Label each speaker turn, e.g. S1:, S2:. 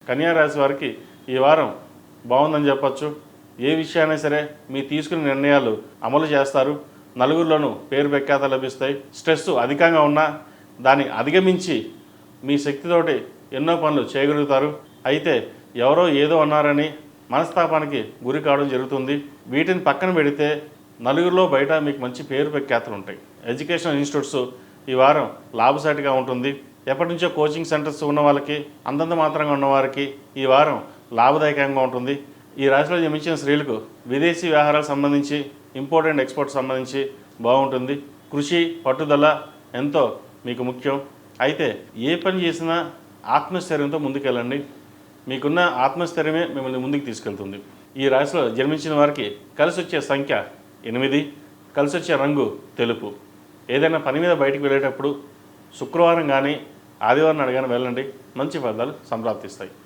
S1: కన్యా రాశి వారికి ఈ వారం బాగుందని చెప్పచ్చు. ఏ విషయాన్ని సరే మీ తీసుకునే నిర్ణయాలు అమలు చేస్తారు. నలుగురిలోనూ పేరు ప్రఖ్యాతలు లభిస్తాయి. స్ట్రెస్ అధికంగా ఉన్నా దాన్ని అధిగమించి మీ శక్తితోటి ఎన్నో పనులు చేయగలుగుతారు. అయితే ఎవరో ఏదో అన్నారని మనస్తాపానికి గురి కావడం జరుగుతుంది. వీటిని పక్కన పెడితే నలుగురిలో బయట మీకు మంచి పేరు ప్రఖ్యాతలు ఉంటాయి. ఎడ్యుకేషనల్ ఇన్స్టిట్యూట్స్ ఈ వారం లాభసాటిగా ఉంటుంది. ఎప్పటి నుంచో కోచింగ్ సెంటర్స్ ఉన్న వాళ్ళకి, అంతంత మాత్రంగా ఉన్నవారికి ఈ వారం లాభదాయకంగా ఉంటుంది. ఈ రాశిలో జన్మించిన స్త్రీలకు విదేశీ వ్యవహారాలకు సంబంధించి, ఇంపోర్ట్ అండ్ ఎక్స్పోర్ట్ సంబంధించి బాగుంటుంది. కృషి, పట్టుదల ఎంతో మీకు ముఖ్యం. అయితే ఏ పని చేసినా ఆత్మస్థైర్యంతో ముందుకెళ్ళండి. మీకున్న ఆత్మస్థైర్యమే మిమ్మల్ని ముందుకు తీసుకెళ్తుంది. ఈ రాశిలో జన్మించిన వారికి కలిసి వచ్చే సంఖ్య 8, కలిసి వచ్చే రంగు తెలుపు. ఏదైనా పని మీద బయటకు వెళ్ళేటప్పుడు శుక్రవారం కానీ ఆదివారం నాడు కానీ వెళ్ళండి. మంచి ఫలితాలు సంప్రాప్తిస్తాయి.